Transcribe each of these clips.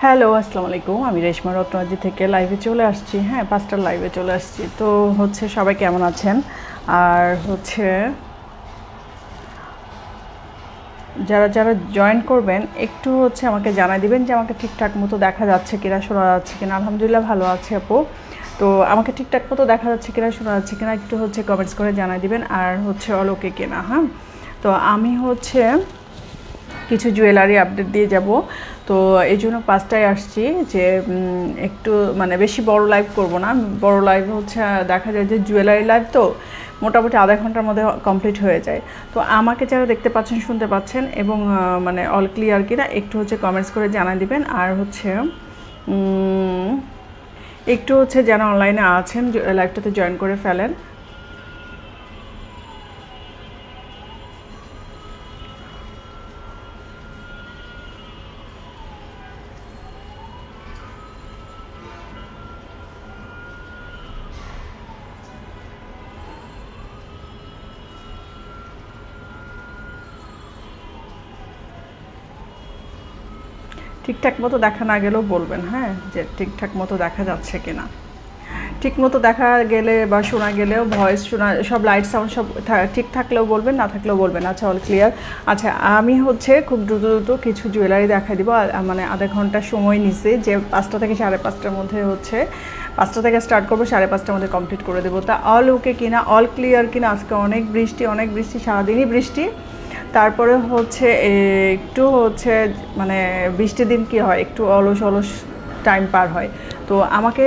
Hello, আসসালামু আলাইকুম। আমি রেশমা রত্নাজি থেকে লাইভে চলে আসছি। হ্যাঁ, ৫টার লাইভে চলে আসছি। তো সবাই কেমন আছেন? আর যারা জয়েন করবেন একটু আমাকে জানাই দিবেন যে আমাকে ঠিকঠাক মতো দেখা যাচ্ছে কিনা, শোনা যাচ্ছে কিনা। আলহামদুলিল্লাহ ভালো আছি আপু। তো আমাকে ঠিকঠাক মতো দেখা যাচ্ছে কিনা, শোনা যাচ্ছে কিনা একটু কমেন্টস করে জানাই দিবেন। আর অল ওকে কিনা। হ্যাঁ, তো আমি কিছু জুয়েলারি আপডেট দিয়ে যাব। তো এই জন্য ৫টায় আসছি যে একটু বেশি বড় লাইভ করব না। বড় লাইভ দেখা যায় যে জুয়েলারি লাইভ তো মোটামুটি আধা ঘন্টার মধ্যে কমপ্লিট হয়ে যায়। তো আমাকে যারা দেখতে পাচ্ছেন, শুনতে পাচ্ছেন এবং অল ক্লিয়ার কিনা একটু কমেন্টস করে জানাই দিবেন। আর একটু যারা অনলাইনে আছেন লাইভটাতে জয়েন করে ফেলেন। ঠিকঠাক মতো দেখা না গেলেও বলবেন, হ্যাঁ, যে ঠিকঠাক মতো দেখা যাচ্ছে কিনা। ঠিক মতো দেখা গেলে বা শোনা গেলেও, ভয়েস শোনা, সব লাইট সাউন্ড সব ঠিক থাকলেও বলবেন, না থাকলেও বলবেন। আচ্ছা, অল ক্লিয়ার। আচ্ছা, আমি খুব দ্রুত কিছু জুয়েলারি দেখা দিব। আধা ঘন্টা সময় নিছে, যে ৫টা থেকে ৫:৩০টার মধ্যে ৫টা থেকে স্টার্ট করবো, ৫:৩০টার মধ্যে কমপ্লিট করে দেবো। তা অল ওকে কিনা, অল ক্লিয়ার কিনা। আজকে অনেক বৃষ্টি, সারাদিনই বৃষ্টি। তারপরে একটু বৃষ্টির দিন কি হয়, একটু অলস টাইম পার হয়। তো আমাকে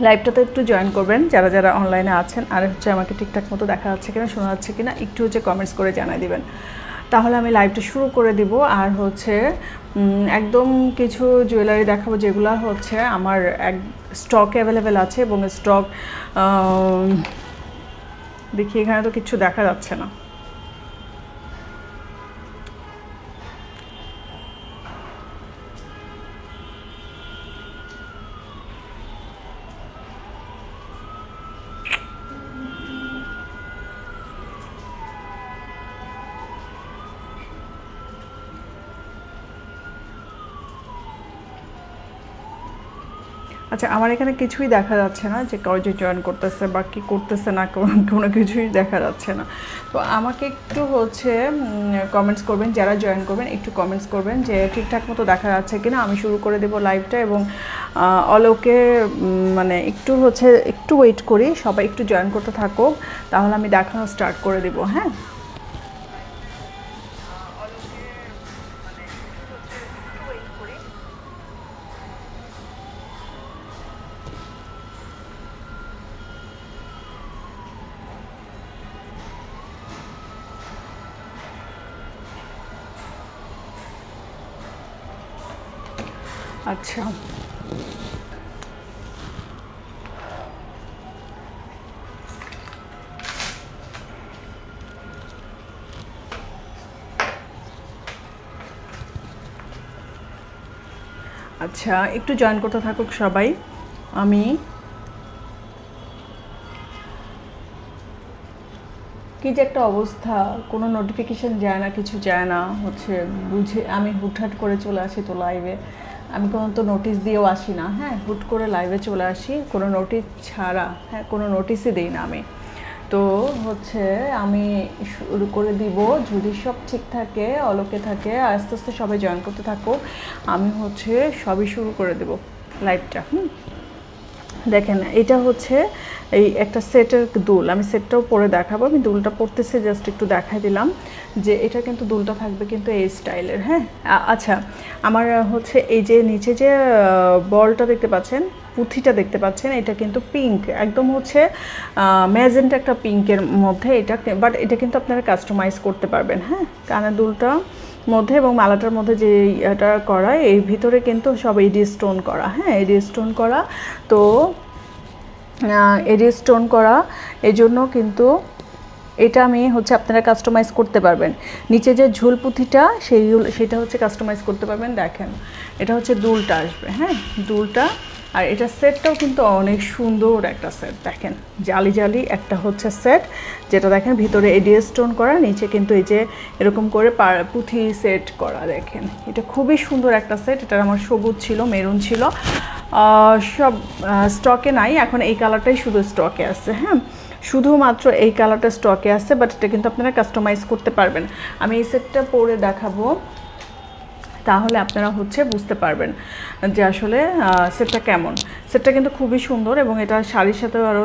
লাইভটাতে একটু জয়েন করবেন যারা অনলাইনে আছেন। আর আমাকে ঠিকঠাক মতো দেখা যাচ্ছে কিনা, শোনা যাচ্ছে কিনা একটু কমেন্টস করে জানাই দিবেন। তাহলে আমি লাইভটা শুরু করে দিব। আর একদম কিছু জুয়েলারি দেখাবো যেগুলো আমার স্টক অ্যাভেলেবেল আছে। এবং স্টক দেখি, এখানে তো কিছু দেখা যাচ্ছে না। আচ্ছা, আমার এখানে কিছুই দেখা যাচ্ছে না যে যে জয়েন করতেছে বা কি করতেছে না, কোনো কিছুই দেখা যাচ্ছে না। তো আমাকে একটু কমেন্টস করবেন, যারা জয়েন করবেন একটু কমেন্টস করবেন যে ঠিকঠাক মতো দেখা যাচ্ছে কিনা। আমি শুরু করে দেবো লাইভটা। এবং অলোকে একটু একটু ওয়েট করি, সবাই একটু জয়েন করতে থাকো, তাহলে আমি দেখানো স্টার্ট করে দেবো। হ্যাঁ, আচ্ছা, আচ্ছা, একটু জয়েন করতে থাকুক সবাই। আমি কি যে একটা অবস্থা, কোনো নোটিফিকেশান যায় না, কিছু যায় না, বুঝে আমি হুটহাট করে চলে আসি তো লাইভে। আমি কোনো তো নোটিশ দিয়েও আসি না। হ্যাঁ, হুট করে লাইভে চলে আসি কোনো নোটিশ ছাড়া। হ্যাঁ, কোনো নোটিশই দিই না আমি। তো আমি শুরু করে দিব, যদি সব ঠিক থাকে, অলোকে থাকে, আস্তে আস্তে সবাই জয়েন করতে থাকো। আমি সবই শুরু করে দেব লাইভটা। দেখেন, এটা এই একটা সেটের দুল। আমি সেটটাও পরে দেখাবো। আমি দুলটা পরতেছে, জাস্ট একটু দেখাই দিলাম যে এটা কিন্তু দুলটা থাকবে কিন্তু এই স্টাইলের। হ্যাঁ, আচ্ছা, আমার এই যে নিচে যে বলটা দেখতে পাচ্ছেন, পুঁথিটা দেখতে পাচ্ছেন, এটা কিন্তু পিঙ্ক, একদম ম্যাজেন্টা একটা পিঙ্কের মধ্যে এটা। বাট এটা কিন্তু আপনারা কাস্টমাইজ করতে পারবেন। হ্যাঁ, কানের দুলটা মধ্যে এবং মালাটার মধ্যে যে এটা করা, এই ভিতরে কিন্তু সব এডি স্টোন করা। হ্যাঁ, এডি স্টোন করা। তো এডি স্টোন করা, এজন্য কিন্তু এটা আমি আপনারা কাস্টমাইজ করতে পারবেন। নিচে যে ঝুল পুঁথিটা সেটা কাস্টমাইজ করতে পারবেন। দেখেন, এটা দুলটা আসবে। হ্যাঁ, দুলটা আর এটা সেটটাও কিন্তু অনেক সুন্দর একটা সেট, দেখেন জালি জালি একটা হচ্ছে সেট, যেটা দেখেন ভিতরে এডিএস স্টোন করা, নিচে কিন্তু এই যে এরকম করে পুঁথি সেট করা, দেখেন এটা খুবই সুন্দর একটা সেট। এটা আমার সবুজ ছিল, মেরুন ছিল, সব স্টকে নাই, এখন এই কালারটাই শুধু স্টকে আছে। হ্যাঁ, শুধুমাত্র এই কালারটা স্টকে আছে, বাট এটা কিন্তু আপনারা কাস্টমাইজ করতে পারবেন। আমি এই সেটটা পরে দেখাবো, তাহলে আপনারা হচ্ছে বুঝতে পারবেন যে আসলে সেটটা কেমন। সেটটা কিন্তু খুবই সুন্দর এবং এটা শাড়ির সাথেও আরও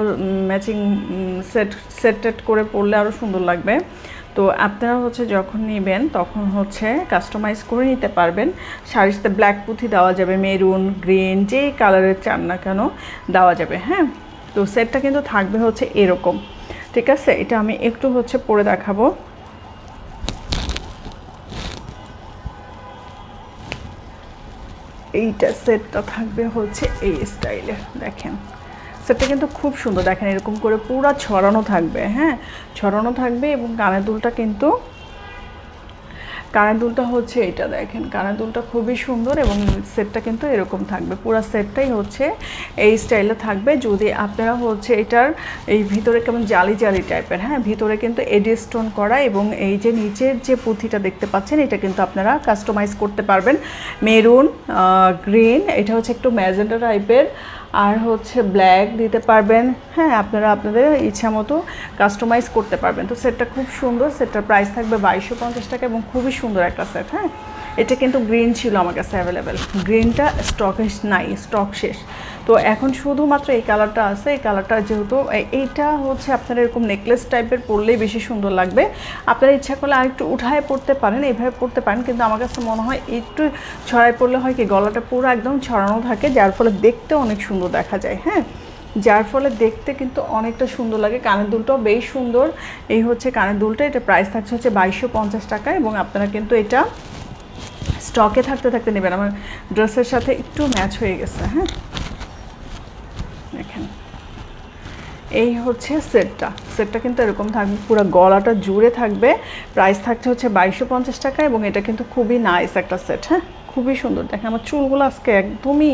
ম্যাচিং সেট করে পরলে আরও সুন্দর লাগবে। তো আপনারা হচ্ছে যখন নেবেন তখন হচ্ছে কাস্টমাইজ করে নিতে পারবেন। শাড়ির সাথে ব্ল্যাক পুঁথি দেওয়া যাবে, মেরুন, গ্রিন, যেই কালারের চান না কেন দেওয়া যাবে। হ্যাঁ, তো সেটটা কিন্তু থাকবে হচ্ছে এরকম, ঠিক আছে। এটা আমি একটু হচ্ছে পরে দেখাবো। এইটা সেটটা থাকবে হচ্ছে এই স্টাইলে, দেখেন সেটটা কিন্তু খুব সুন্দর, দেখেন এরকম করে পুরো ছড়ানো থাকবে। হ্যাঁ, ছড়ানো থাকবে এবং কানের দুলটা কিন্তু কানের দুলটা হচ্ছে এটা, দেখেন কানের দুলটা খুবই সুন্দর এবং সেটটা কিন্তু এরকম থাকবে, পুরো সেটটাই হচ্ছে এই স্টাইলে থাকবে। যদি আপনারা হচ্ছে এটার এই ভিতরে কেমন জালি জালি টাইপের, হ্যাঁ ভিতরে কিন্তু এডি স্টোন করা এবং এই যে নিচের যে পুঁথিটা দেখতে পাচ্ছেন এটা কিন্তু আপনারা কাস্টমাইজ করতে পারবেন। মেরুন, গ্রিন, এটা হচ্ছে একটু ম্যাজেন্টা টাইপের, আর হচ্ছে ব্ল্যাক দিতে পারবেন। হ্যাঁ, আপনারা আপনাদের ইচ্ছা মতো কাস্টমাইজ করতে পারবেন। তো সেটটা খুব সুন্দর, সেটটার প্রাইস থাকবে 2250 টাকা এবং খুবই সুন্দর একটা সেট। হ্যাঁ, এটা কিন্তু গ্রিন ছিল আমার কাছে অ্যাভেলেবেল, গ্রিনটা স্টকে নাই, স্টক শেষ। তো এখন শুধুমাত্র এই কালারটা আছে। এই কালারটা যেহেতু এইটা হচ্ছে আপনারা এরকম নেকলেস টাইপের পরলেই বেশি সুন্দর লাগবে। আপনারা ইচ্ছা করলে আরেকটু উঠায় পড়তে পারেন, এইভাবে পড়তে পারেন, কিন্তু আমার কাছে মনে হয় একটু ছড়ায় পড়লে হয় কি গলাটা পুরো একদম ছড়ানো থাকে, যার ফলে দেখতে অনেক সুন্দর দেখা যায়। হ্যাঁ, যার ফলে দেখতে কিন্তু অনেকটা সুন্দর লাগে। কানের দুলটাও বেশ সুন্দর, এই হচ্ছে কানের দুলটা। এটা প্রাইস থাকছে হচ্ছে 2250 টাকা এবং আপনারা কিন্তু এটা স্টকে থাকতে থাকতে নেবেন। আমার ড্রেসের সাথে একটু ম্যাচ হয়ে গেছে। হ্যাঁ, দেখেন এই হচ্ছে সেটটা কিন্তু এরকম থাকবে, পুরো গলাটা জুড়ে থাকবে। প্রাইস থাকছে হচ্ছে 2250 টাকা এবং এটা কিন্তু খুবই নাইস একটা সেট। হ্যাঁ, খুবই সুন্দর। দেখেন আমার চুলগুলো আজকে একদমই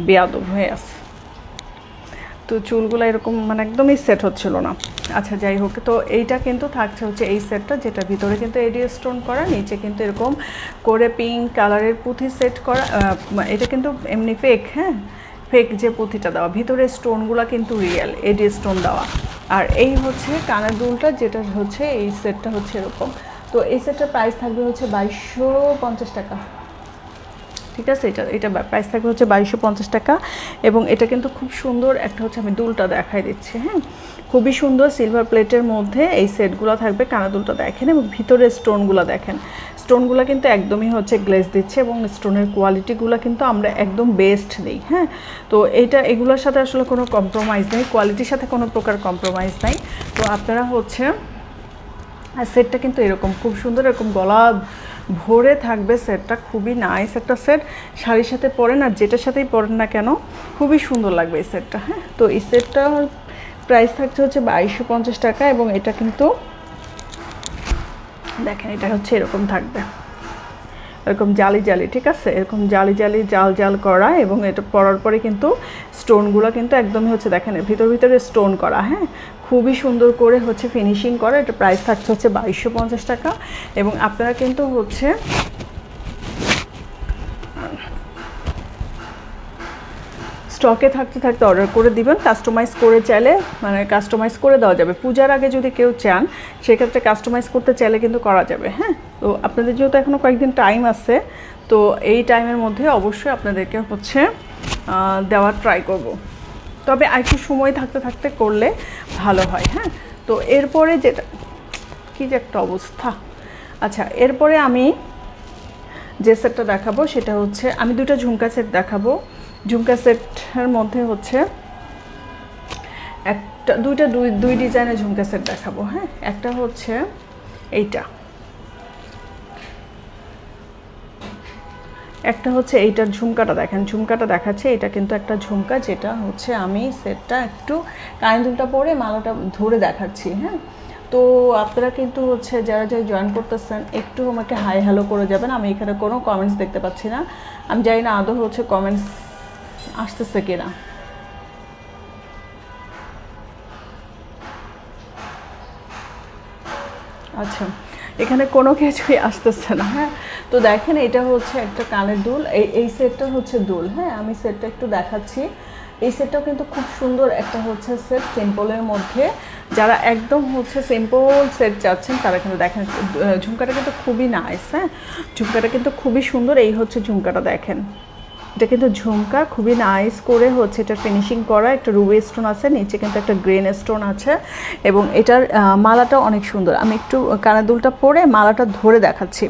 বেয়াদব হয়ে আছে, তো চুলগুলো এরকম মানে একদমই সেট হচ্ছিল না। আচ্ছা যাই হোক, তো এইটা কিন্তু থাকছে হচ্ছে এই সেটটা, যেটা ভিতরে কিন্তু এডি স্টোন করা, নিচে কিন্তু এরকম করে পিঙ্ক কালারের পুঁথি সেট করা। এটা কিন্তু এমনি ফেক, হ্যাঁ ফেক যে পুঁথিটা দেওয়া, ভিতরে স্টোনগুলো কিন্তু রিয়েল এডি স্টোন দেওয়া। আর এই হচ্ছে কানের দুলটা, যেটা হচ্ছে এই সেটটা হচ্ছে এরকম। তো এই সেটটার প্রাইস থাকবে হচ্ছে 2250 টাকা, ঠিক আছে। এটা প্রাইস থাকবে হচ্ছে 2250 টাকা এবং এটা কিন্তু খুব সুন্দর একটা হচ্ছে, আমি দুলটা দেখাই দিচ্ছি। হ্যাঁ, খুবই সুন্দর সিলভার প্লেটের মধ্যে এই সেটগুলো থাকবে। কানা দুলটা দেখেন এবং ভিতরে স্টোনগুলো দেখেন, স্টোনগুলো কিন্তু একদমই হচ্ছে গ্লেজ দিচ্ছে এবং স্টোনের কোয়ালিটিগুলো কিন্তু আমরা একদম বেস্ট দিই। হ্যাঁ, তো এগুলোর সাথে আসলে কোনো কম্প্রোমাইজ নেই, কোয়ালিটির সাথে কোনো প্রকার কম্প্রোমাইজ নাই। তো আপনারা হচ্ছে সেটটা কিন্তু এরকম খুব সুন্দর, এরকম গলা ভরে থাকবে সেটটা, খুবই নাইস একটা সেট। শাড়ির সাথে পরেন আর যেটার সাথেই পরেন না কেন খুবই সুন্দর লাগবে এই সেটটা। হ্যাঁ, তো এই সেটটার প্রাইস থাকছে হচ্ছে 2250 টাকা এবং এটা কিন্তু দেখেন এটা হচ্ছে এরকম থাকবে, এরকম জালি জালি, ঠিক আছে, এরকম জালি জালি জাল জাল করা এবং এটা পরার পরে কিন্তু স্টোনগুলো কিন্তু একদমই হচ্ছে দেখেন ভিতরে স্টোন করা। হ্যাঁ, খুবই সুন্দর করে হচ্ছে ফিনিশিং করা। এটা প্রাইস থাকছে হচ্ছে 2250 টাকা এবং আপনারা কিন্তু হচ্ছে স্টকে থাকতে থাকতে অর্ডার করে দিবেন। কাস্টমাইজ করে চাইলে মানে কাস্টমাইজ করে দেওয়া যাবে। পূজার আগে যদি কেউ চান সেক্ষেত্রে কাস্টমাইজ করতে চাইলে কিন্তু করা যাবে। হ্যাঁ, তো আপনাদের যেহেতু এখনও কয়েকদিন টাইম আছে, তো এই টাইমের মধ্যে অবশ্যই আপনাদেরকে হচ্ছে দেওয়ার ট্রাই করব, তবে একটু সময় থাকতে থাকতে করলে ভালো হয়। হ্যাঁ, তো এরপরে যেটা কী যে একটা অবস্থা। আচ্ছা, এরপরে আমি যে সেটটা দেখাবো সেটা হচ্ছে, আমি দুটো ঝুমকা সেট দেখাবো। ঝুমকা সেটের মধ্যে হচ্ছে দুই ডিজাইনের ঝুমকা সেট দেখাবো। হ্যাঁ, একটা হচ্ছে এইটা, একটা হচ্ছে এইটার ঝুমকাটা দেখেন, ঝুমকাটা দেখাচ্ছে। এটা কিন্তু একটা ঝুমকা, যেটা হচ্ছে আমি সেটটা একটু কানের দুলটা পরে মালাটা ধরে দেখাচ্ছি। হ্যাঁ, তো আপনারা কিন্তু হচ্ছে যারা জয়েন করতেছেন একটু আমাকে হাই হ্যালো করে যাবেন। আমি এখানে কোনো কমেন্টস দেখতে পাচ্ছি না, আমি জানি না আদৌ হচ্ছে কমেন্টস আসতেছে কিনা। আচ্ছা, এখানে কোনো কিছুই আসতেছে না। হ্যাঁ, তো দেখেন এটা হচ্ছে একটা কানের দুল, এই সেটটা হচ্ছে দুল। হ্যাঁ, আমি সেটটা একটু দেখাচ্ছি। এই সেটটাও কিন্তু খুব সুন্দর একটা হচ্ছে সেট, সিম্পলের মধ্যে। যারা একদম হচ্ছে সিম্পল সেট চাচ্ছেন তারা কিন্তু দেখেন ঝুমকাটা কিন্তু খুবই নাইস। হ্যাঁ, ঝুমকাটা কিন্তু খুবই সুন্দর। এই হচ্ছে ঝুমকাটা, দেখেন এটা কিন্তু ঝুমকা খুবই নাইস করে হচ্ছে এটা ফিনিশিং করা। একটা রুবি স্টোন আছে, নিচে কিন্তু একটা গ্রেন স্টোন আছে, এবং এটার মালাটা অনেক সুন্দর। আমি একটু কানের দুলটা পরে মালাটা ধরে দেখাচ্ছি।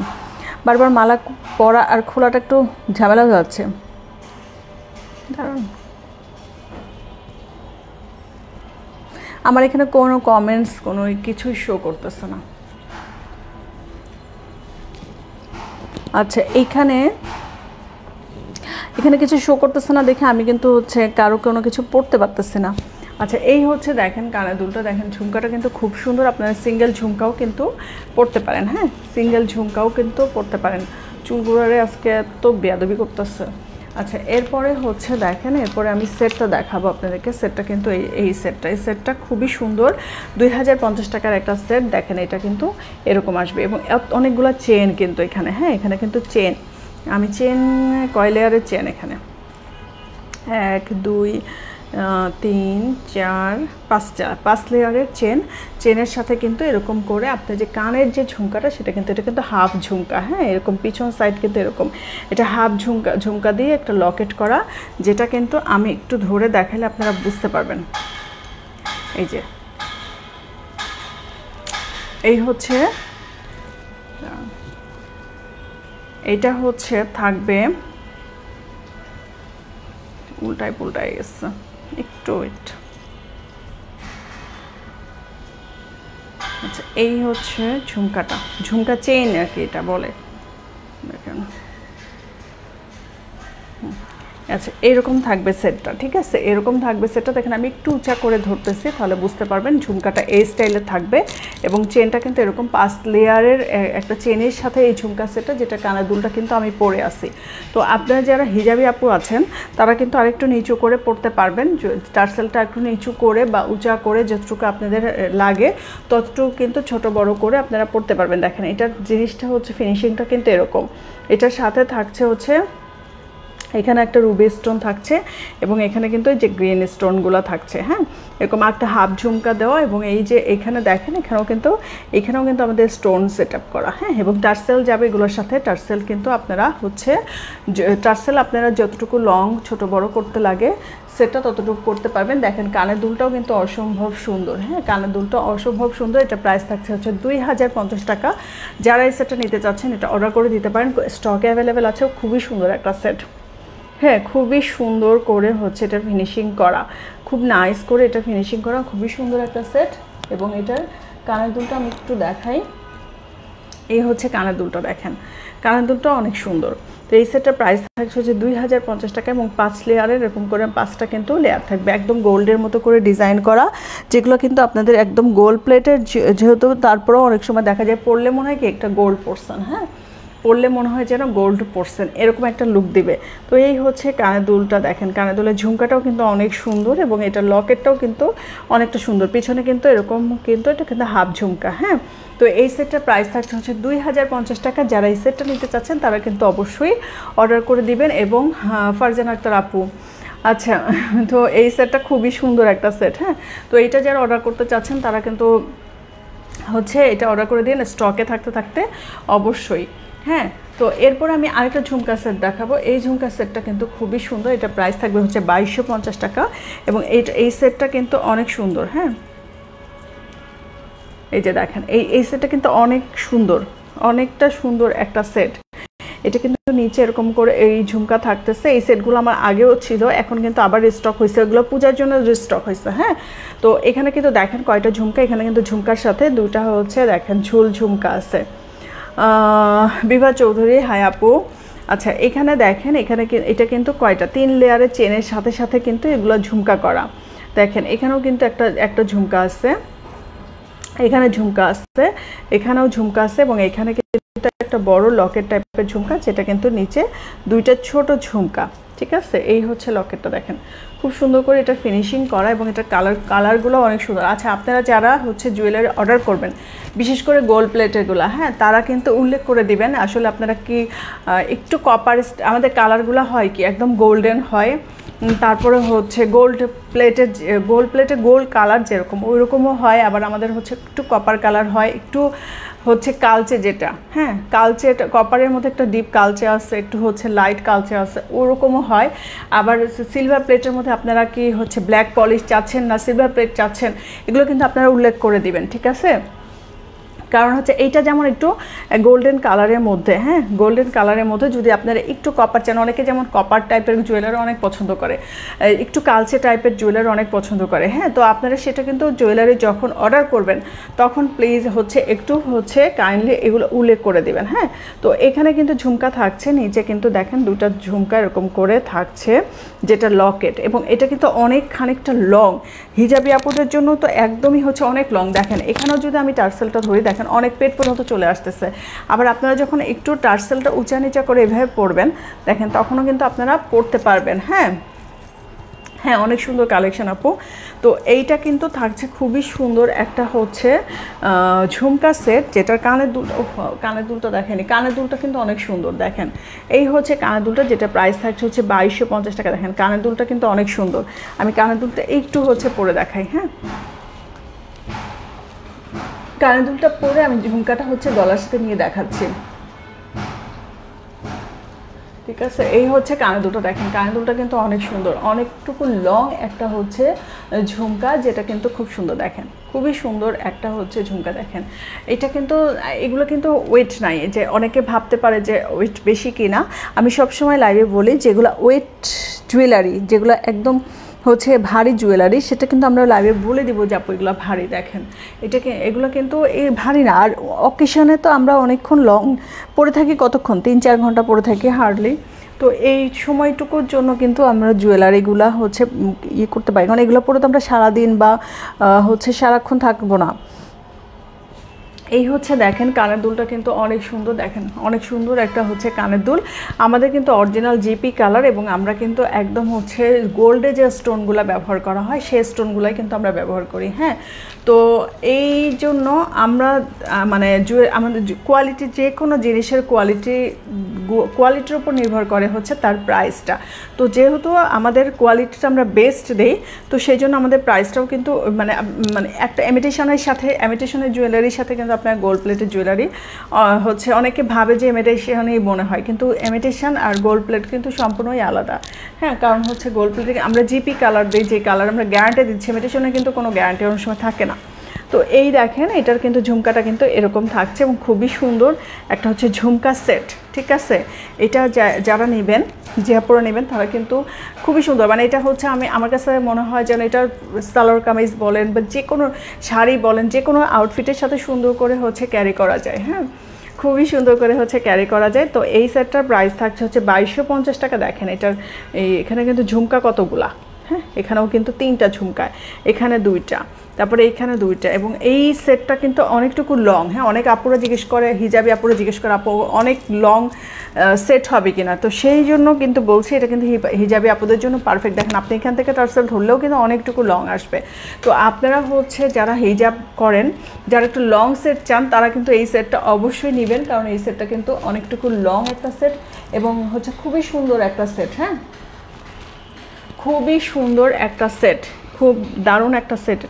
বারবার মালা পরা আর খোলাটা একটু ঝামেলা হয়ে যাচ্ছে। কারণ আমার এখানে কোনো কমেন্টস কোনো কিছুই শো করতেছে না। আচ্ছা, এখানে কিছু শো করতেছে না দেখে আমি কিন্তু হচ্ছে কারো কোনো কিছু পড়তে পারতেছি না। আচ্ছা, এই হচ্ছে দেখেন কানের দুলটা, দেখেন ঝুমকাটা কিন্তু খুব সুন্দর। আপনারা সিঙ্গেল ঝুমকাও কিন্তু পড়তে পারেন। হ্যাঁ, সিঙ্গেল ঝুমকাও কিন্তু পড়তে পারেন। চুলগুলোরে আজকে এত বেয়াদবি করতেছে। আচ্ছা, এরপরে হচ্ছে দেখেন, এরপরে আমি সেটটা দেখাবো আপনাদেরকে। সেটটা কিন্তু এই সেটটা খুবই সুন্দর। 2050 টাকার একটা সেট। দেখেন এটা কিন্তু এরকম আসবে, এবং অনেকগুলো চেন কিন্তু এখানে। হ্যাঁ, এখানে কিন্তু চেন, আমি চেন কয় লেয়ারের চেন এখানে 1 2 3 4 5 লেয়ারের চেনের সাথে কিন্তু এরকম করে আপনার যে কানের যে ঝুমকাটা সেটা কিন্তু এটা কিন্তু হাফ ঝুমকা। হ্যাঁ, এরকম পিছন সাইড কিন্তু এরকম এটা হাফ ঝুমকা দিয়ে একটা লকেট করা, যেটা কিন্তু আমি একটু ধরে দেখালে আপনারা বুঝতে পারবেন। এই যে এই হচ্ছে, এটা হচ্ছে থাকবে উল্টায় গেছে একটু ওয়েট। আচ্ছা, এই হচ্ছে ঝুমকাটা, ঝুমকা চেইন আর কি এটা বলে, দেখেন। আচ্ছা, এরকম থাকবে সেটটা, ঠিক আছে, এরকম থাকবে সেটটা। দেখেন আমি একটু উঁচা করে ধরতেছি, তাহলে বুঝতে পারবেন। ঝুমকাটা এই স্টাইলে থাকবে, এবং চেনটা কিন্তু এরকম 5 লেয়ারের একটা চেনের সাথে এই ঝুমকা সেটটা, যেটা কানের দুলটা কিন্তু আমি পরে আসি। তো আপনারা যারা হিজাবি আপু আছেন তারা কিন্তু আরেকটু নিচু করে পড়তে পারবেন। টার্সেলটা একটু নিচু করে বা উঁচা করে যতটুকু আপনাদের লাগে ততটুকু কিন্তু ছোট বড় করে আপনারা পড়তে পারবেন। দেখেন এটার জিনিসটা হচ্ছে ফিনিশিংটা কিন্তু এরকম। এটার সাথে থাকছে হচ্ছে এখানে একটা রুবি স্টোন থাকছে, এবং এখানে কিন্তু এই যে গ্রিন স্টোনগুলো থাকছে। হ্যাঁ, এরকম একটা হাফ ঝুমকা দেওয়া, এবং এই যে এখানে দেখেন এখানেও কিন্তু আমাদের স্টোন সেট আপ করা। হ্যাঁ, এবং টার্সেল যাবে এগুলোর সাথে। টার্সেল কিন্তু আপনারা হচ্ছে আপনারা যতটুকু লং ছোট বড় করতে লাগে সেটা ততটুকু করতে পারবেন। দেখেন কানের দুলটাও কিন্তু অসম্ভব সুন্দর। হ্যাঁ, কানের দুলটা অসম্ভব সুন্দর। এটা প্রাইস থাকছে হচ্ছে 2050 টাকা। যারা এই সেটটা নিতে চাচ্ছেন এটা অর্ডার করে দিতে পারেন, স্টকে অ্যাভেলেবেল আছে। খুবই সুন্দর একটা সেট। হ্যাঁ, খুবই সুন্দর করে হচ্ছে এটা ফিনিশিং করা, খুব নাইস করে এটা ফিনিশিং করা, খুবই সুন্দর একটা সেট। এবং এটার কানের দুলটা আমি একটু দেখাই। এই হচ্ছে কানের দুলটা, দেখেন কানের দুলটা অনেক সুন্দর। তো এই সেটটার প্রাইস থাকছে হচ্ছে 2050 টাকা, এবং 5 লেয়ারের এরকম করে 5টা কিন্তু লেয়ার থাকবে, একদম গোল্ডের মতো করে ডিজাইন করা, যেগুলো কিন্তু আপনাদের একদম গোল্ড প্লেটের, যেহেতু তারপরেও অনেক সময় দেখা যায় পরলে মনে হয় কি একটা গোল্ড পরসন। হ্যাঁ, পরলে মনে হয় যেন গোল্ড পরসেন, এরকম একটা লুক দিবে। তো এই হচ্ছে কানের দুলটা। দেখেন কানের দুলের ঝুমকাটাও কিন্তু অনেক সুন্দর, এবং এটা লকেটটাও কিন্তু অনেকটা সুন্দর। পিছনে কিন্তু এরকম কিন্তু এটা কিন্তু হাফ ঝুমকা। হ্যাঁ, তো এই সেটটার প্রাইস থাকছে হচ্ছে 2050 টাকা। যারা এই সেটটা নিতে চাচ্ছেন তারা কিন্তু অবশ্যই অর্ডার করে দিবেন। এবং ফারজানা আক্তার আপু, আচ্ছা, তো এই সেটটা খুবই সুন্দর একটা সেট। হ্যাঁ, তো এইটা যারা অর্ডার করতে চাচ্ছেন তারা কিন্তু হচ্ছে এটা অর্ডার করে দিন স্টকে থাকতে অবশ্যই। হ্যাঁ, তো এরপর আমি আরেকটা ঝুমকা সেট দেখাবো। এই ঝুমকা সেটটা কিন্তু খুবই সুন্দর। এটা প্রাইস থাকবে হচ্ছে 2250 টাকা, এবং এই সেটটা কিন্তু অনেক সুন্দর। হ্যাঁ, এই যে দেখেন এই সেটটা কিন্তু অনেক সুন্দর, অনেকটা সুন্দর একটা সেট। এটা কিন্তু নিচে এরকম করে এই ঝুমকা থাকতেছে। এই সেটগুলো আমার আগেও ছিল, এখন কিন্তু আবার রিস্টক হয়েছে, এগুলো পূজার জন্য রিস্টক হয়েছে। হ্যাঁ, তো এখানে কিন্তু দেখেন কয়টা ঝুমকা, এখানে কিন্তু ঝুমকার সাথে দুইটা হচ্ছে দেখেন ঝুল ঝুমকা আছে। বিভা চৌধুরী, হাই আপু। আচ্ছা, এখানে দেখেন এখানে এটা কিন্তু কয়টা 3 লেয়ারের চেনের সাথে কিন্তু এগুলো ঝুমকা করা। দেখেন এখানেও কিন্তু একটা ঝুমকা আছে, এখানে ঝুমকা আছে, এখানেও ঝুমকা আছে, এবং এখানে কিন্তু একটা বড় লকেট টাইপের ঝুমকা, যেটা কিন্তু নিচে দুইটা ছোট ঝুমকা। ঠিক আছে। এই হচ্ছে লকেটটা দেখেন, খুব সুন্দর করে এটা ফিনিশিং করা এবং এটা কালারগুলো অনেক সুন্দর। আচ্ছা, আপনারা যারা হচ্ছে জুয়েলারি অর্ডার করবেন, বিশেষ করে গোল্ড প্লেটেরগুলো, হ্যাঁ, তারা কিন্তু উল্লেখ করে দিবেন আসলে আপনারা কি একটু কপার, আমাদের কালারগুলো হয় কি একদম গোল্ডেন হয়, তারপরে হচ্ছে গোল্ড প্লেটে গোল্ড কালার যেরকম ওই রকমও হয়, আবার আমাদের হচ্ছে একটু কপার কালার হয়, একটু হচ্ছে কালচে যেটা, হ্যাঁ, কালচে কপারের মধ্যে একটা ডিপ কালচে আছে, একটু হচ্ছে লাইট কালচে আছে, ওরকমও হয়। আবার সিলভার প্লেটের মধ্যে আপনারা কি হচ্ছে ব্ল্যাক পলিশ চাচ্ছেন না সিলভার প্লেট চাচ্ছেন, এগুলো কিন্তু আপনারা উল্লেখ করে দিবেন, ঠিক আছে। কারণ হচ্ছে এইটা যেমন একটু গোল্ডেন কালারের মধ্যে, হ্যাঁ, গোল্ডেন কালারের মধ্যে যদি আপনারা একটু কপার চান, অনেকে যেমন কপার টাইপের জুয়েলারি অনেক পছন্দ করে, একটু কালচে টাইপের জুয়েলারি অনেক পছন্দ করে, হ্যাঁ, তো আপনারা সেটা কিন্তু জুয়েলারি যখন অর্ডার করবেন তখন প্লিজ হচ্ছে একটু হচ্ছে কাইন্ডলি এগুলো উল্লেখ করে দেবেন, হ্যাঁ। তো এখানে কিন্তু ঝুমকা থাকছে, নিচে কিন্তু দেখেন দুটো ঝুমকা এরকম করে থাকছে, যেটা লকেট, এবং এটা কিন্তু অনেক খানিকটা লং, হিজাবি আপুদের জন্য তো একদমই হচ্ছে অনেক লং। দেখেন এখানেও যদি আমি টার্সেলটা ধরি, দেখেন অনেক পেট পর্যন্ত চলে আসতেছে। আবার আপনারা যখন একটু টার্সেলটা উঁচা নিচা করে এভাবে পরবেন, দেখেন তখনও কিন্তু আপনারা পরতে পারবেন, হ্যাঁ হ্যাঁ, অনেক সুন্দর কালেকশন আপু। তো এইটা কিন্তু থাকছে খুবই সুন্দর একটা হচ্ছে ঝুমকা সেট, যেটার কানের দুলটা দেখেনি, কানের দুলটা কিন্তু অনেক সুন্দর। দেখেন এই হচ্ছে কানের দুলটা, যেটা প্রাইস থাকছে হচ্ছে 2250 টাকা। দেখেন কানের দুলটা কিন্তু অনেক সুন্দর। আমি কানের দুলটা একটু হচ্ছে পরে দেখাই, হ্যাঁ, কানের দুলটা পরে আমি ঝুমকাটা হচ্ছে গলার সাথে নিয়ে দেখাচ্ছি, ঠিক আছে। এই হচ্ছে কানের দুলটা, দেখেন কানের দুলটা কিন্তু অনেক সুন্দর, অনেকটুকু লং একটা হচ্ছে ঝুমকা, যেটা কিন্তু খুব সুন্দর। দেখেন খুবই সুন্দর একটা হচ্ছে ঝুমকা। দেখেন এটা কিন্তু, এগুলো কিন্তু ওয়েট নাই, যে অনেকে ভাবতে পারে যে ওয়েট বেশি কিনা। আমি সবসময় লাইভে বলি যেগুলো ওয়েট জুয়েলারি, যেগুলো একদম হচ্ছে ভারী জুয়েলারি, সেটা কিন্তু আমরা লাইভে বলে দিব যে আপু এগুলো ভারী। দেখেন এটাকে, এগুলো কিন্তু এই ভারী না। আর অকেশনে তো আমরা অনেকক্ষণ লং পরে থাকি, কতক্ষণ 3-4 ঘন্টা পরে থাকি হার্ডলি। তো এই সময়টুকুর জন্য কিন্তু আমরা জুয়েলারিগুলো হচ্ছে ইয়ে করতে পারি, কারণ এগুলো পরে তো আমরা সারাদিন বা হচ্ছে সারাক্ষণ থাকবো না। এই হচ্ছে দেখেন কানের দুলটা কিন্তু অনেক সুন্দর। দেখেন অনেক সুন্দর একটা হচ্ছে কানের দুল, আমাদের কিন্তু অরিজিনাল জিপি কালার, এবং আমরা কিন্তু একদম হচ্ছে গোল্ডে যে স্টোনগুলো ব্যবহার করা হয় সেই স্টোনগুলাই কিন্তু আমরা ব্যবহার করি, হ্যাঁ। তো এই জন্য আমরা মানে আমাদের কোয়ালিটি, যে কোনো জিনিসের কোয়ালিটির উপর নির্ভর করে হচ্ছে তার প্রাইসটা। তো যেহেতু আমাদের কোয়ালিটিটা আমরা বেস্ট দিই, তো সেই জন্য আমাদের প্রাইসটাও কিন্তু মানে একটা ইমিটেশনের জুয়েলারির সাথে কিন্তু আপনার গোল্ড প্লেটের জুয়েলারি হচ্ছে, অনেকে ভাবে যে ইমিটেশনই মনে হয়, কিন্তু ইমিটেশন আর গোল্ড প্লেট কিন্তু সম্পূর্ণই আলাদা, হ্যাঁ। কারণ হচ্ছে গোল্ড প্লেটে আমরা জিপি কালার দিই, যে কালার আমরা গ্যারান্টি দিচ্ছি, ইমিটেশনে কিন্তু কোনো গ্যারান্টি অনেক সময় থাকে না। তো এই দেখেন এটার কিন্তু ঝুমকাটা কিন্তু এরকম থাকছে, এবং খুবই সুন্দর একটা হচ্ছে ঝুমকা সেট, ঠিক আছে। এটা যারা নেবেন, যে আপনারা নেবেন তারা কিন্তু খুবই সুন্দর, মানে এটা হচ্ছে আমার কাছে মনে হয় যেন এটা সালোয়ার কামিজ বলেন বা যে কোনো শাড়ি বলেন, যে কোনো আউটফিটের সাথে সুন্দর করে হচ্ছে ক্যারি করা যায়, হ্যাঁ, খুবই সুন্দর করে হচ্ছে ক্যারি করা যায়। তো এই সেটটার প্রাইস থাকছে হচ্ছে 2250 টাকা। দেখেন এটার এখানে কিন্তু ঝুমকা কতগুলা, হ্যাঁ, এখানেও কিন্তু 3টা ঝুমকা, এখানে 2টা, তারপরে এইখানে 2টা, এবং এই সেটটা কিন্তু অনেকটুকু লং, হ্যাঁ। অনেক আপুরা জিজ্ঞেস করে, হিজাবি আপুরা জিজ্ঞেস করে আপু অনেক লং সেট হবে কিনা, তো সেই জন্য কিন্তু বলছি এটা কিন্তু হিজাবি আপুদের জন্য পারফেক্ট। দেখেন আপনি এখান থেকে টার্সেল ধরলেও কিন্তু অনেকটুকু লং আসবে। তো আপনারা হচ্ছে যারা হিজাব করেন, যারা একটু লং সেট চান, তারা কিন্তু এই সেটটা অবশ্যই নেবেন, কারণ এই সেটটা কিন্তু অনেকটুকু লং একটা সেট, এবং হচ্ছে খুবই সুন্দর একটা সেট, হ্যাঁ, খুবই সুন্দর একটা সেট, খুব দারুণ একটা সেট।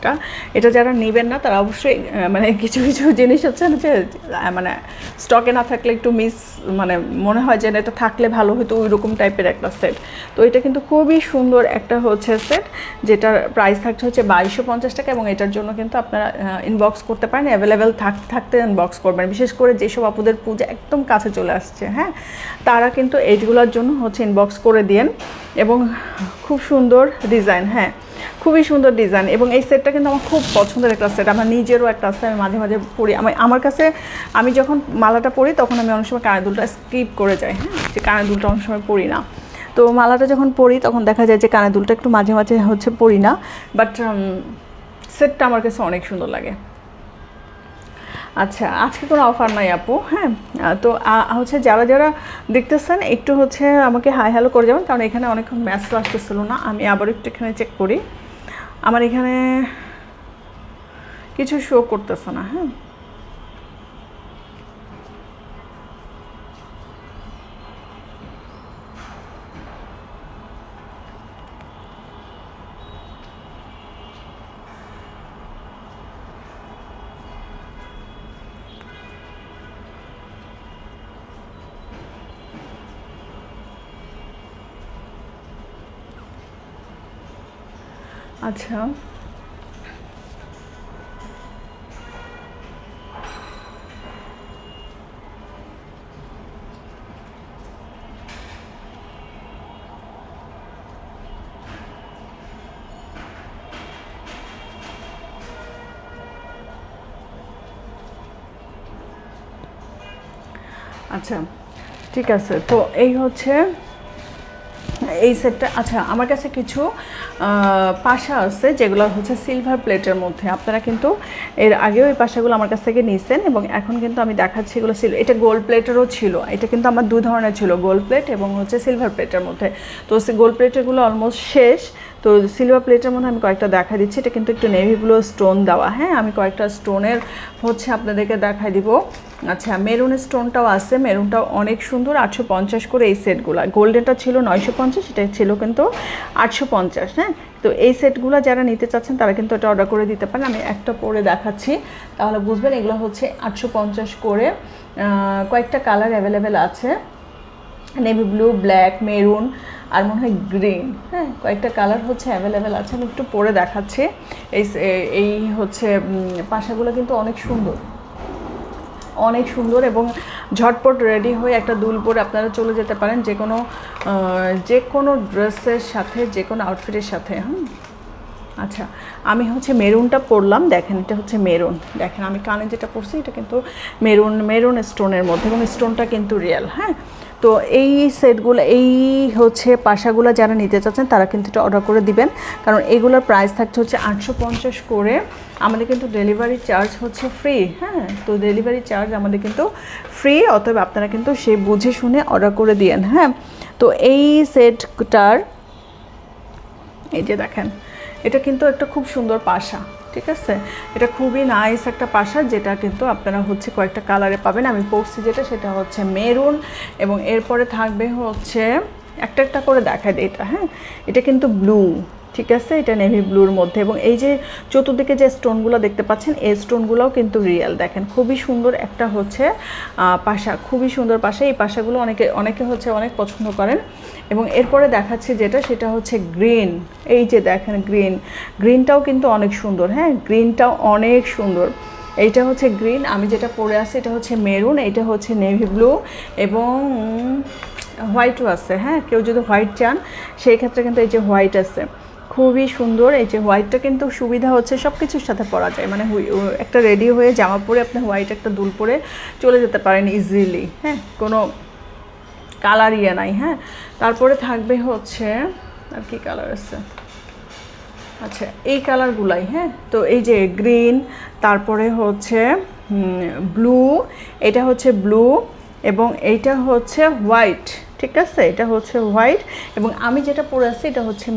এটা যারা নেবেন না তারা অবশ্যই মানে কিছু কিছু জিনিস হচ্ছে যে মানে স্টকে না থাকলে একটু মানে মনে হয় যে এটা থাকলে ভালো হতো, ওই রকম টাইপের একটা সেট। তো এটা কিন্তু খুবই সুন্দর একটা হচ্ছে সেট, যেটার প্রাইস থাকছে হচ্ছে 2250 টাকা, এবং এটার জন্য কিন্তু আপনারা ইনবক্স করতে পারেন, অ্যাভেলেবেল থাকতে ইনবক্স করবেন। বিশেষ করে যেসব আপুদের পূজা একদম কাছে চলে আসছে, হ্যাঁ, তারা কিন্তু এইগুলোর জন্য হচ্ছে ইনবক্স করে দিন। এবং খুব সুন্দর ডিজাইন, হ্যাঁ, খুবই সুন্দর ডিজাইন, এবং এই সেটটা কিন্তু আমার খুব পছন্দের একটা সেট। আমার নিজেরও একটা আছে, আমি মাঝে মাঝে পরি। আমার কাছে আমি যখন মালাটা পরি তখন আমি অনেক সময় কানের দুলটা স্কিপ করে যাই, হ্যাঁ, যে কানের দুলটা অনেক সময় পরি না। তো মালাটা যখন পরি তখন দেখা যায় যে কানের দুলটা একটু মাঝে মাঝে হচ্ছে পরি না, বাট সেটটা আমার কাছে অনেক সুন্দর লাগে। আচ্ছা, আজকে কোনো অফার নাই আপু। হ্যাঁ, তো হচ্ছে যারা যারা দেখতেছেন একটু হচ্ছে আমাকে হাই হ্যালো করে যাবেন, কারণ এখানে অনেকক্ষণ মেসেজ আসতেছিল না। আমি আবার একটু এখানে চেক করি, আমার এখানে কিছু শো করতেছে না। হ্যাঁ, আচ্ছা আচ্ছা, ঠিক আছে। তো এই হচ্ছে এই সেটটা। আচ্ছা, আমার কাছে কিছু পাশা আছে যেগুলো হচ্ছে সিলভার প্লেটের মধ্যে। আপনারা কিন্তু এর আগেও এই পাশাগুলো আমার কাছ থেকে নিয়েছেন এবং এখন কিন্তু আমি দেখাচ্ছি এগুলো এটা গোল্ড প্লেটেরও ছিল। এটা কিন্তু আমার দু ধরনের ছিল, গোল্ড প্লেট এবং হচ্ছে সিলভার প্লেটের মধ্যে। তো গোল্ড প্লেটেরগুলো অলমোস্ট শেষ, তো সিলভার প্লেটের মধ্যে আমি কয়েকটা দেখা দিচ্ছি। এটা কিন্তু একটু নেভি ব্লু স্টোন দেওয়া। হ্যাঁ, আমি কয়েকটা স্টোনের হচ্ছে আপনাদেরকে দেখাই দিব। আচ্ছা, মেরুন স্টোনটাও আছে, মেরুনটাও অনেক সুন্দর। 850 করে এই সেটগুলো। গোল্ডেনটা ছিল 950, এটা ছিল কিন্তু 850। হ্যাঁ, তো এই সেটগুলো যারা নিতে চাচ্ছেন তারা কিন্তু এটা অর্ডার করে দিতে পারেন। আমি একটা পরে দেখাচ্ছি, তাহলে বুঝবেন। এগুলো হচ্ছে 850 করে। কয়েকটা কালার অ্যাভেলেবেল আছে, নেভি ব্লু, ব্ল্যাক, মেরুন আর মনে হয় গ্রিন। হ্যাঁ, কয়েকটা কালার হচ্ছে অ্যাভেলেবেল আছে। আমি একটু পরে দেখাচ্ছি। এই হচ্ছে পাশাগুলো কিন্তু অনেক সুন্দর, অনেক সুন্দর এবং ঝটপট রেডি হয়ে একটা দুল পরে আপনারা চলে যেতে পারেন যে কোনো ড্রেসের সাথে, যে কোনো আউটফিটের সাথে। আচ্ছা, আমি হচ্ছে মেরুনটা পরলাম। দেখেন, এটা হচ্ছে মেরুন। দেখেন আমি কানে যেটা পরছি এটা কিন্তু মেরুন স্টোনের মধ্যে এবং স্টোনটা কিন্তু রিয়েল। হ্যাঁ, তো এই সেটগুলো, এই হচ্ছে পাশাগুলো যারা নিতে চাচ্ছেন তারা কিন্তু এটা অর্ডার করে দিবেন, কারণ এগুলোর প্রাইস থাকছে হচ্ছে 850 করে। আমাদের কিন্তু ডেলিভারি চার্জ হচ্ছে ফ্রি। হ্যাঁ, তো ডেলিভারি চার্জ আমাদের কিন্তু ফ্রি, অতএব আপনারা কিন্তু সে বুঝে শুনে অর্ডার করে দিয়েন। হ্যাঁ, তো এই সেটটার এই যে দেখেন, এটা কিন্তু একটা খুব সুন্দর পাশা। ঠিক আছে, এটা খুবই নাইস একটা পাশা, যেটা কিন্তু আপনারা হচ্ছে কয়েকটা কালারে পাবেন। আমি পরছি যেটা, সেটা হচ্ছে মেরুন এবং এরপরে থাকবে হচ্ছে একটা একটা করে দেখায় দিই এটা। হ্যাঁ, এটা কিন্তু ব্লু। ঠিক আছে, এটা নেভি ব্লুর মধ্যে এবং এই যে চতুর্দিকে যে স্টোনগুলো দেখতে পাচ্ছেন এই স্টোনগুলোও কিন্তু রিয়েল। দেখেন, খুবই সুন্দর একটা হচ্ছে পাশা, খুবই সুন্দর পাশা। এই পাশাগুলো অনেকে হচ্ছে অনেক পছন্দ করেন। এবং এরপরে দেখাচ্ছি যেটা, সেটা হচ্ছে গ্রিন। এই যে দেখেন গ্রিনটাও কিন্তু অনেক সুন্দর। হ্যাঁ, গ্রিনটাও অনেক সুন্দর। এইটা হচ্ছে গ্রিন, আমি যেটা পরে আছি এটা হচ্ছে মেরুন, এটা হচ্ছে নেভি ব্লু এবং হোয়াইটও আছে। হ্যাঁ, কেউ যদি হোয়াইট চান সেই ক্ষেত্রে কিন্তু এই যে হোয়াইট আছে, খুবই সুন্দর। এই যে হোয়াইটটা কিন্তু সুবিধা হচ্ছে সব কিছুর সাথে পরা যায়, মানে একটা রেডি হয়ে জামা পরে আপনি হোয়াইট একটা দুল পরে চলে যেতে পারেন ইজিলি। হ্যাঁ, কোনো কালার ইয়ে নাই। হ্যাঁ, তারপরে থাকবে হচ্ছে আর কি কালার আছে। আচ্ছা, এই কালারগুলাই। হ্যাঁ, তো এই যে গ্রিন, তারপরে হচ্ছে ব্লু, এটা হচ্ছে ব্লু এবং এইটা হচ্ছে হোয়াইট। ঠিক আছে, এটা হচ্ছে হোয়াইট এবং আমি যেটা পরে আছি এটা হচ্ছে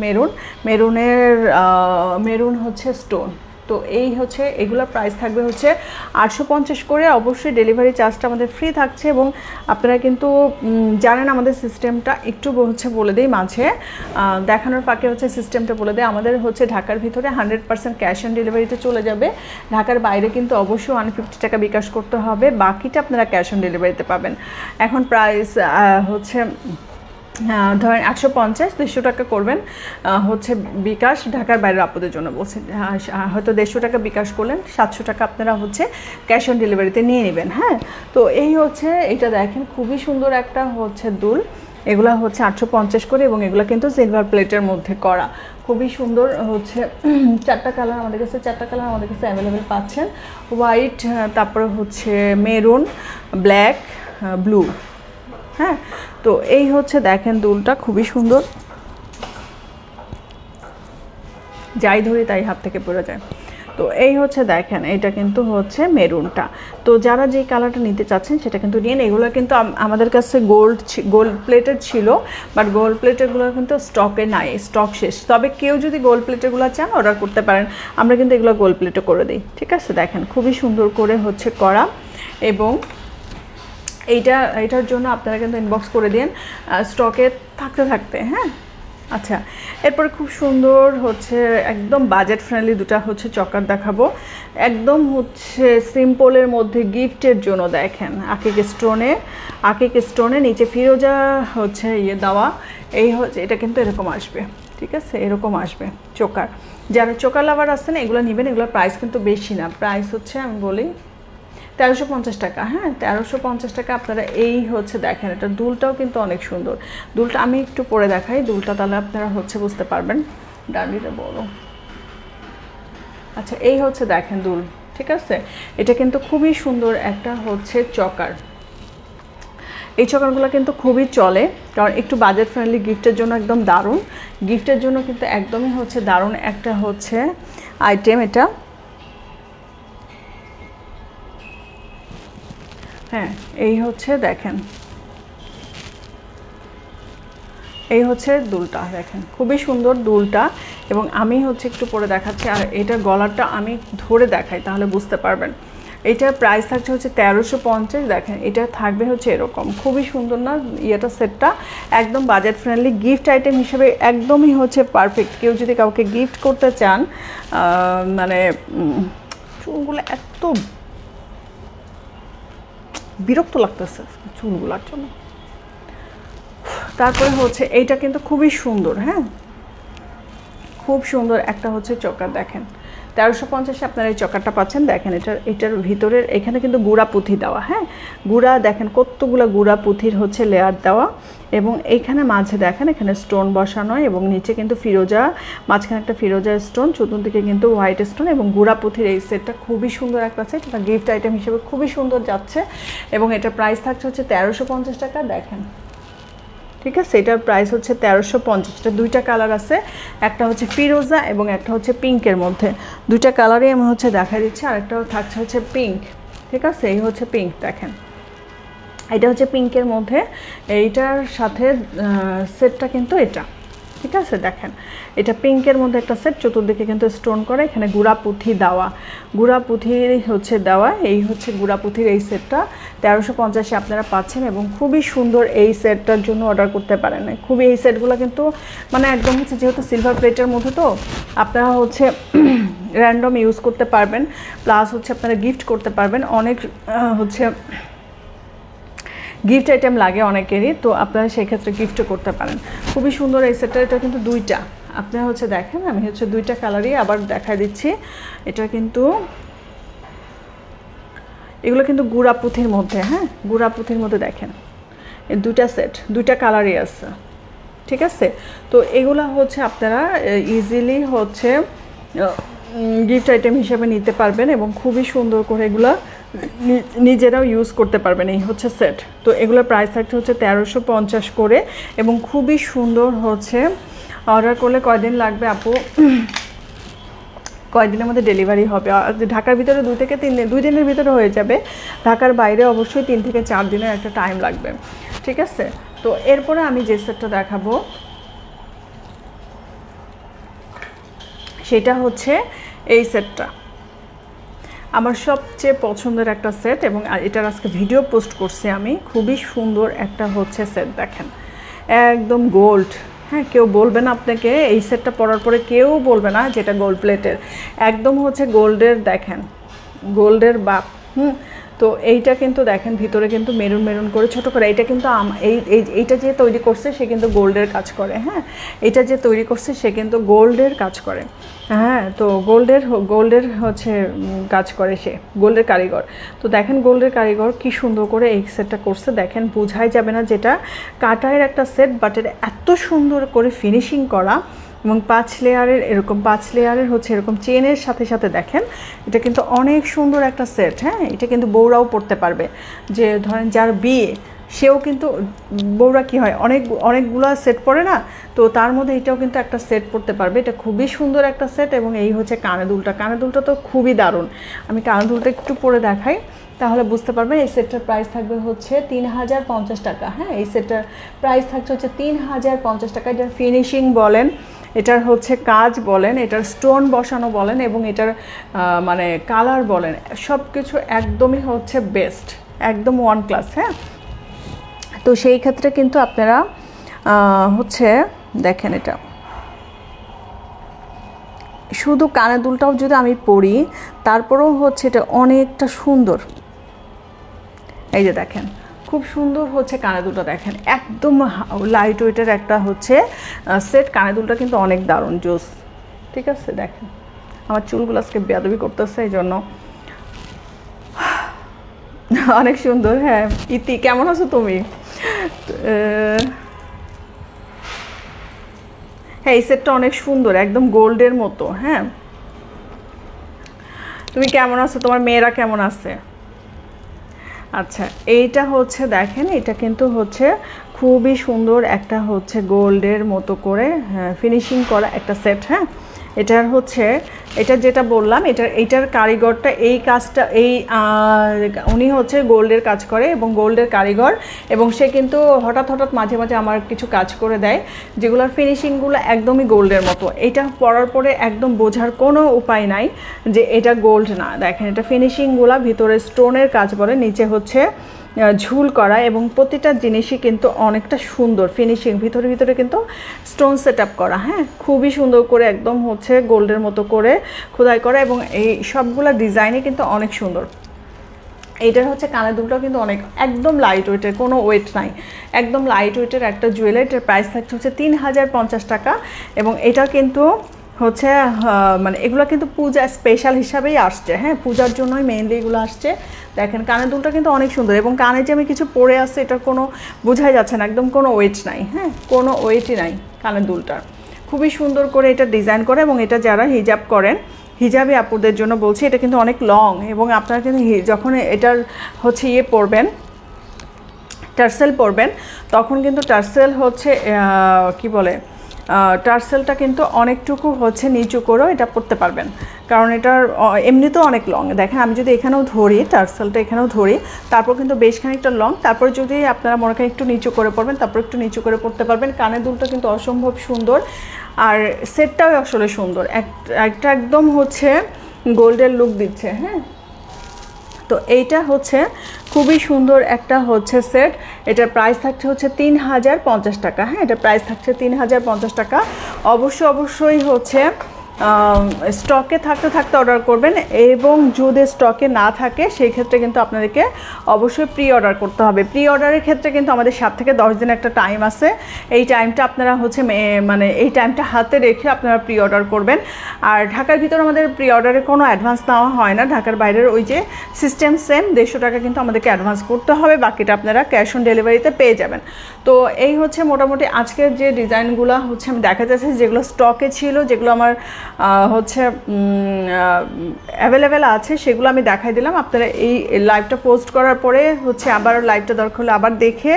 মেরুন হচ্ছে স্টোন। তো এই হচ্ছে এগুলোর প্রাইস থাকবে হচ্ছে 850 করে। অবশ্যই ডেলিভারি চার্জটা আমাদের ফ্রি থাকছে এবং আপনারা কিন্তু জানেন আমাদের সিস্টেমটা, একটু হচ্ছে বলে দিই মাঝে দেখানোর ফাঁকে হচ্ছে সিস্টেমটা বলে দেয়। আমাদের হচ্ছে ঢাকার ভিতরে 100% ক্যাশ অন ডেলিভারিতে চলে যাবে। ঢাকার বাইরে কিন্তু অবশ্যই 150 টাকা বিকাশ করতে হবে, বাকিটা আপনারা ক্যাশ অন ডেলিভারিতে পাবেন। এখন প্রাইস হচ্ছে ধরেন 850, 150 টাকা করবেন হচ্ছে বিকাশ। ঢাকার বাইরের আপুদের জন্য বলছেন, হয়তো 150 টাকা বিকাশ করলেন, 700 টাকা আপনারা হচ্ছে ক্যাশ অন ডেলিভারিতে নিয়ে নেবেন। হ্যাঁ, তো এই হচ্ছে এটা দেখেন, খুবই সুন্দর একটা হচ্ছে দুল। এগুলো হচ্ছে 850 করে এবং এগুলো কিন্তু সিলভার প্লেটের মধ্যে করা, খুবই সুন্দর হচ্ছে। চারটা কালার আমাদের কাছে অ্যাভেলেবেল পাচ্ছেন। হোয়াইট, তারপরে হচ্ছে মেরুন, ব্ল্যাক, ব্লু। হ্যাঁ, তো এই হচ্ছে দেখেন দুলটা খুবই সুন্দর, যাই ধরি তাই হাত থেকে পড়ে যায়। তো এই হচ্ছে দেখেন এটা কিন্তু হচ্ছে মেরুনটা। তো যারা যে কালারটা নিতে চাচ্ছেন সেটা কিন্তু নিন। এগুলো কিন্তু আমাদের কাছে গোল্ড প্লেটেড ছিল, বাট গোল্ড প্লেটেডগুলো কিন্তু স্টকে নাই, স্টক শেষ। তবে কেউ যদি গোল্ড প্লেটেডগুলো চান অর্ডার করতে পারেন, আমরা কিন্তু এগুলো গোল্ড প্লেটে করে দিই। ঠিক আছে, দেখেন খুবই সুন্দর করে হচ্ছে করা। এবং এইটার জন্য আপনারা কিন্তু ইনবক্স করে দিন স্টকে থাকতে। হ্যাঁ, আচ্ছা, এরপরে খুব সুন্দর হচ্ছে একদম বাজেট ফ্রেন্ডলি দুটা হচ্ছে চকার দেখাবো। একদম হচ্ছে সিম্পলের মধ্যে গিফটের জন্য দেখেন আকিক স্টোনে নিচে ফিরোজা হচ্ছে দেওয়া। এই হচ্ছে এটা কিন্তু এরকম আসবে। ঠিক আছে, এরকম আসবে চোকার। যারা চোকার লাভার আছেন এগুলো নেবেন। এগুলোর প্রাইস কিন্তু বেশি না, প্রাইস হচ্ছে আমি বলি 1350 টাকা। হ্যাঁ, 1350 টাকা। আপনারা এই হচ্ছে দেখেন এটা দুলটাও কিন্তু অনেক সুন্দর। দুলটা আমি একটু পরে দেখাই দুলটা, তাহলে আপনারা হচ্ছে বুঝতে পারবেন। ডান্ডিটা বড়। আচ্ছা, এই হচ্ছে দেখেন দুল। ঠিক আছে, এটা কিন্তু খুবই সুন্দর একটা হচ্ছে চকার। এই চকারগুলো কিন্তু খুবই চলে, কারণ একটু বাজেট ফ্রেন্ডলি, গিফটের জন্য একদম দারুণ। গিফটের জন্য কিন্তু একদমই হচ্ছে দারুণ একটা হচ্ছে আইটেম এটা। হ্যাঁ, এই হচ্ছে দেখেন, এই হচ্ছে দুলটা দেখেন, খুবই সুন্দর দুলটা। এবং আমি হচ্ছে একটু পরে দেখাচ্ছি, আর এটা গলাটা আমি ধরে দেখাই তাহলে বুঝতে পারবেন। এটার প্রাইস থাকছে হচ্ছে 1350। দেখেন এটা থাকবে হচ্ছে এরকম, খুবই সুন্দর না ইয়েটা সেটটা, একদম বাজেট ফ্রেন্ডলি গিফট আইটেম হিসেবে একদমই হচ্ছে পারফেক্ট। কেউ যদি কাউকে গিফট করতে চান, মানে চুলগুলো এত বিরক্ত লাগতেছে চুলগুলার জন্য। তারপরে হচ্ছে এইটা কিন্তু খুবই সুন্দর। হ্যাঁ, খুব সুন্দর একটা হচ্ছে চকার দেখেন, 1350 আপনারা এই চকারটা পাচ্ছেন। দেখেন এটার ভিতরের এখানে কিন্তু গুঁড়া পুঁথি দেওয়া। হ্যাঁ, গুঁড়া দেখেন কতগুলো গুঁড়া পুঁথির হচ্ছে লেয়ার দেওয়া। এবং এইখানে মাঝে দেখেন এখানে স্টোন বসানো, এবং নিচে কিন্তু ফিরোজা, মাঝখানে একটা ফিরোজা স্টোন, চতুর্দিকে কিন্তু হোয়াইট স্টোন এবং গুঁড়া পুঁথির এই সেটটা খুবই সুন্দর একটা সেট। এটা গিফট আইটেম হিসেবে খুবই সুন্দর যাচ্ছে। এবং এটার প্রাইস থাকছে হচ্ছে 1350 টাকা। দেখেন, ঠিক আছে, এটার প্রাইস হচ্ছে 1350। এটা দুইটা কালার আছে, একটা হচ্ছে ফিরোজা এবং একটা হচ্ছে পিঙ্কের মধ্যে। দুইটা কালারই আমি হচ্ছে দেখা দিচ্ছি। আরেকটাও থাকছে হচ্ছে পিঙ্ক। ঠিক আছে, এই হচ্ছে পিঙ্ক। দেখেন এটা হচ্ছে পিঙ্কের মধ্যে, এইটার সাথে সেটটা কিন্তু এটা। ঠিক আছে, দেখেন এটা পিঙ্কের মধ্যে একটা সেট, চতুর্দিকে কিন্তু স্টোন করে, এখানে গুঁড়া পুঁথি দেওয়া, গুঁড়া পুঁথি হচ্ছে দেওয়া। এই হচ্ছে গুঁড়া পুঁথির এই সেটটা 1350 আপনারা পাচ্ছেন। এবং খুবই সুন্দর এই সেটটার জন্য অর্ডার করতে পারেন। খুবই এই সেটগুলো কিন্তু মানে একদম হচ্ছে, যেহেতু সিলভার প্লেটের মধ্যে তো আপনারা হচ্ছে র্যান্ডম ইউজ করতে পারবেন, প্লাস হচ্ছে আপনারা গিফট করতে পারবেন। অনেক হচ্ছে গিফট আইটেম লাগে অনেকেরই, তো আপনারা সেক্ষেত্রে গিফটও করতে পারেন। খুবই সুন্দর এই সেটটা। এটা কিন্তু দুইটা, আপনারা হচ্ছে দেখেন আমি হচ্ছে দুইটা কালারই আবার দেখা দিচ্ছি। এটা কিন্তু এগুলো কিন্তু গুঁড়া পুঁথির মধ্যে। হ্যাঁ, গুঁড়া পুঁথির মধ্যে দেখেন এই দুইটা সেট, দুইটা কালারই আছে। ঠিক আছে, তো এগুলো হচ্ছে আপনারা ইজিলি হচ্ছে গিফট আইটেম হিসেবে নিতে পারবেন এবং খুবই সুন্দর করে এগুলো নিজেরাও ইউজ করতে পারবেন। এই হচ্ছে সেট। তো এগুলোর প্রাইস থাকছে হচ্ছে 1350 করে। এবং খুবই সুন্দর হচ্ছে। অর্ডার করলে কয়দিন লাগবে আপু? কয়েকদিনের মধ্যে ডেলিভারি হবে। ঢাকার ভিতরে 2 দিনের ভিতরে হয়ে যাবে। ঢাকার বাইরে অবশ্যই 3 থেকে 4 দিনের একটা টাইম লাগবে। ঠিক আছে, তো এরপরে আমি যে সেটটা দেখাবো সেটা হচ্ছে এই সেটটা। আমার সবচেয়ে পছন্দের একটা সেট, এবং এটার আজকে ভিডিও পোস্ট করছি আমি। খুবই সুন্দর একটা হচ্ছে সেট দেখেন, একদম গোল্ড। হ্যাঁ, কেউ বলবে না আপনাকে এই সেটটা পরার পরে, কেউ বলবে না যেটা গোল্ড প্লেটের, একদম হচ্ছে গোল্ডের। দেখেন গোল্ডের বাপ। তো এইটা কিন্তু দেখেন ভিতরে কিন্তু মেরুন মেরুন করে ছোট করে। এটা কিন্তু এইটা যে তৈরি করছে সে কিন্তু গোল্ডের কাজ করে। হ্যাঁ, এটা যে তৈরি করছে সে কিন্তু গোল্ডের কাজ করে। হ্যাঁ, তো গোল্ডের হচ্ছে কাজ করে, সে গোল্ডের কারিগর। তো দেখেন গোল্ডের কারিগর কি সুন্দর করে এই সেটটা করছে। দেখেন বোঝাই যাবে না যেটা কাটায়ের একটা সেট, বাট এটা এত সুন্দর করে ফিনিশিং করা। এবং 5 লেয়ারের এরকম 5 লেয়ারের হচ্ছে এরকম চেনের সাথে সাথে দেখেন এটা কিন্তু অনেক সুন্দর একটা সেট। হ্যাঁ, এটা কিন্তু বউরাও পরতে পারবে, যে ধরেন যার বিয়ে, সেও কিন্তু বউরা কি হয় অনেকগুলো সেট পরে না, তো তার মধ্যে এটাও কিন্তু একটা সেট পরতে পারবে। এটা খুবই সুন্দর একটা সেট। এবং এই হচ্ছে কানের দুলটা তো খুবই দারুণ। আমি কানের দুলটা একটু পরে দেখাই, তাহলে বুঝতে পারবেন। এই সেটটার প্রাইস থাকবে হচ্ছে 3050 টাকা। হ্যাঁ, এই সেটটার প্রাইস থাকছে হচ্ছে 3050 টাকা। এটার ফিনিশিং বলেন, এটার হচ্ছে কাজ বলেন, এটার স্টোন বসানো বলেন, এবং এটার মানে কালার বলেন, সব কিছু একদমই হচ্ছে বেস্ট, একদম ওয়ান ক্লাস। হ্যাঁ, তো সেই ক্ষেত্রে কিন্তু আপনারা হচ্ছে দেখেন, এটা শুধু কানের দুলটাও যদি আমি পরি, তারপরেও হচ্ছে এটা অনেকটা সুন্দর। এই যে দেখেন, খুব সুন্দর হচ্ছে কানের দুলটা, দেখেন একদম লাইট ওয়েটের একটা হচ্ছে সেট। কানের দুলটা কিন্তু অনেক দারুণ জোস। ঠিক আছে, দেখেন আমার চুলগুলো আজকে বেয়াদবি করতেছে, এই জন্য অনেক সুন্দর। হ্যাঁ ইতি, কেমন আছো তুমি? হ্যাঁ, এই সেটটা অনেক সুন্দর, একদম গোল্ডের মতো। হ্যাঁ, তুমি কেমন আছো? তোমার মেয়েরা কেমন আছে? আচ্ছা, এইটা হচ্ছে দেখেন, এটা কিন্তু হচ্ছে খুবই সুন্দর একটা হচ্ছে গোল্ডের মতো করে ফিনিশিং করা একটা সেট। হ্যাঁ, এটার হচ্ছে এটা যেটা বললাম, এইটার কারিগরটা এই কাজটা উনি হচ্ছে গোল্ডের কাজ করে এবং গোল্ডের কারিগর, এবং সে কিন্তু হঠাৎ মাঝে মাঝে আমার কিছু কাজ করে দেয় যেগুলোর ফিনিশিংগুলো একদমই গোল্ডের মতো। এটা পরার পরে একদম বোঝার কোনো উপায় নাই যে এটা গোল্ড না। দেখেন, এটা ফিনিশিংগুলো ভিতরে স্টোনের কাজ বলে, নিচে হচ্ছে ঝুল করা, এবং প্রতিটা জিনিসই কিন্তু অনেকটা সুন্দর ফিনিশিং, ভিতরে কিন্তু স্টোন সেট আপ করা। হ্যাঁ, খুবই সুন্দর করে একদম হচ্ছে গোল্ডের মতো করে খোদাই করা, এবং এই সবগুলো ডিজাইনই কিন্তু অনেক সুন্দর। এইটার হচ্ছে কানের দুলটাও কিন্তু একদম লাইট ওয়েটের, কোনো ওয়েট নাই, একদম লাইট ওয়েটের একটা জুয়েলারি। এটার প্রাইস থাকছে হচ্ছে 3050 টাকা। এবং এটা কিন্তু হচ্ছে মানে এগুলো কিন্তু পূজা স্পেশাল হিসাবেই আসছে। হ্যাঁ, পূজার জন্যই মেইনলি এগুলো আসছে। দেখেন কানের দুলটা কিন্তু অনেক সুন্দর, এবং কানে যে আমি কিছু পরে আসছে এটার কোনো বোঝাই যাচ্ছে না, একদম কোনো ওয়েট নাই। হ্যাঁ, কোনো ওয়েটই নাই কানের দুলটার। খুবই সুন্দর করে এটা ডিজাইন করে, এবং এটা যারা হিজাব করেন, হিজাবি আপুদের জন্য বলছি, এটা কিন্তু অনেক লং, এবং আপনারা কিন্তু যখন এটার হচ্ছে পরবেন, টার্সেল পরবেন, তখন কিন্তু টার্সেল হচ্ছে কি বলে, টার্সেলটা কিন্তু অনেকটুকু হচ্ছে নিচু করেও এটা পরতে পারবেন, কারণ এটার এমনিতেও অনেক লং। দেখেন, আমি যদি এখানেও ধরি, টার্সেলটা এখানেও ধরি, তারপর কিন্তু বেশ খানিকটা লং। তারপর যদি আপনারা মনে করেন একটু নিচু করে পরবেন, তারপর একটু নিচু করে পরতে পারবেন। কানের দুলটা কিন্তু অসম্ভব সুন্দর, আর সেটটাও আসলে সুন্দর, একটা একদম হচ্ছে গোল্ডের লুক দিচ্ছে। হ্যাঁ, তো এইটা হচ্ছে খুবই সুন্দর একটা হচ্ছে সেট। এটার প্রাইস থাকছে হচ্ছে 3050 টাকা। হ্যাঁ, এটার প্রাইস থাকছে 3050 টাকা। অবশ্যই হচ্ছে স্টকে থাকতে অর্ডার করবেন, এবং যদি স্টকে না থাকে সেই ক্ষেত্রে কিন্তু আপনাদেরকে অবশ্যই প্রি অর্ডার করতে হবে। প্রি অর্ডারের ক্ষেত্রে কিন্তু আমাদের 7 থেকে 10 দিন একটা টাইম আছে। এই টাইমটা আপনারা হচ্ছে মানে এই টাইমটা হাতে রেখে আপনারা প্রি অর্ডার করবেন। আর ঢাকার ভিতরে আমাদের প্রি অর্ডারে কোনো অ্যাডভান্স নেওয়া হয় না। ঢাকার বাইরের ওই যে সিস্টেম সেম, 150 টাকা কিন্তু আমাদেরকে অ্যাডভান্স করতে হবে, বাকিটা আপনারা ক্যাশ অন ডেলিভারিতে পেয়ে যাবেন। তো এই হচ্ছে মোটামুটি আজকের যে ডিজাইনগুলো হচ্ছে আমি দেখা যাচ্ছে, যেগুলো স্টকে ছিল, যেগুলো আমার হচ্ছে অ্যাভেলেবেল আছে, সেগুলো আমি দেখাই দিলাম। আপনারা এই লাইভটা পোস্ট করার পরে হচ্ছে আবার লাইভটা দরকার হলে আবার দেখে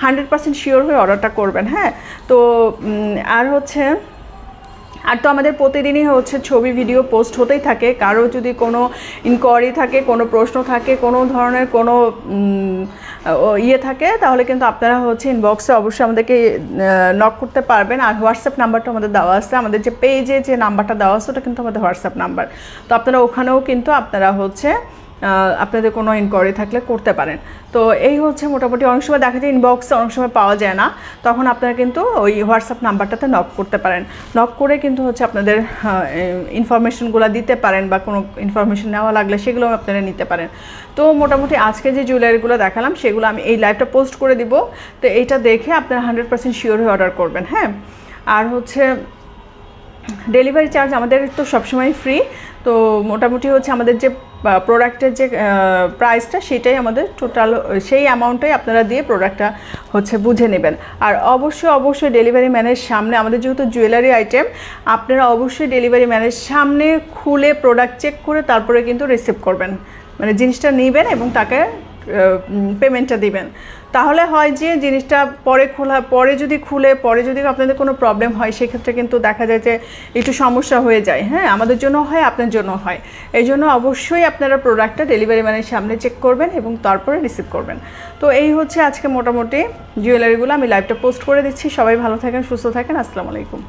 100% শিওর হয়ে অর্ডারটা করবেন। হ্যাঁ, তো আর তো আমাদের প্রতিদিনই হচ্ছে ছবি ভিডিও পোস্ট হতেই থাকে। কারো যদি কোনো ইনকোয়ারি থাকে, কোনো প্রশ্ন থাকে, কোনো ধরনের কোনো থাকে, তাহলে কিন্তু আপনারা হচ্ছে ইনবক্সে অবশ্যই আমাদেরকে নক করতে পারবেন। আর হোয়াটসঅ্যাপ নাম্বারটা আমাদের দেওয়া আছে, আমাদের যে পেজে যে নাম্বারটা দেওয়া আছে ওটা কিন্তু আমাদের হোয়াটসঅ্যাপ নাম্বার। তো আপনারা ওখানেও কিন্তু আপনারা হচ্ছে আপনাদের কোনো ইনকোয়ারি থাকলে করতে পারেন। তো এই হচ্ছে মোটামুটি, অনেক সময় দেখা যায় ইনবক্সে অনেক সময় পাওয়া যায় না, তখন আপনারা কিন্তু ওই হোয়াটসঅ্যাপ নাম্বারটাতে নক করতে পারেন। নক করে কিন্তু হচ্ছে আপনাদের ইনফরমেশনগুলো দিতে পারেন, বা কোনো ইনফরমেশন নেওয়া লাগলে সেগুলো আপনারা নিতে পারেন। তো মোটামুটি আজকে যে জুয়েলারিগুলো দেখালাম সেগুলো আমি এই লাইভটা পোস্ট করে দিব। তো এইটা দেখে আপনারা 100% শিওর হয়ে অর্ডার করবেন। হ্যাঁ, আর হচ্ছে ডেলিভারি চার্জ আমাদের তো সবসময় ফ্রি। তো মোটামুটি হচ্ছে আমাদের যে প্রোডাক্টের যে প্রাইসটা, সেটাই আমাদের টোটাল, সেই অ্যামাউন্টটাই আপনারা দিয়ে প্রোডাক্টটা হচ্ছে বুঝে নেবেন। আর অবশ্যই ডেলিভারি ম্যানের সামনে, আমাদের যেহেতু জুয়েলারি আইটেম, আপনারা অবশ্যই ডেলিভারি ম্যানের সামনে খুলে প্রোডাক্ট চেক করে তারপরে কিন্তু রিসিভ করবেন, মানে জিনিসটা নেবেন এবং তাকে পেমেন্টটা দিবেন। তাহলে হয় যে জিনিসটা পরে যদি আপনাদের কোনো প্রবলেম হয় সেক্ষেত্রে কিন্তু দেখা যায় যে একটু সমস্যা হয়ে যায়। হ্যাঁ, আমাদের জন্য হয়, আপনার জন্য হয়। এই জন্য অবশ্যই আপনারা প্রোডাক্টটা ডেলিভারি ম্যানের সামনে চেক করবেন এবং তারপরে রিসিভ করবেন। তো এই হচ্ছে আজকে মোটামুটি জুয়েলারিগুলো। আমি লাইভটা পোস্ট করে দিচ্ছি। সবাই ভালো থাকেন, সুস্থ থাকেন। আসসালামু আলাইকুম।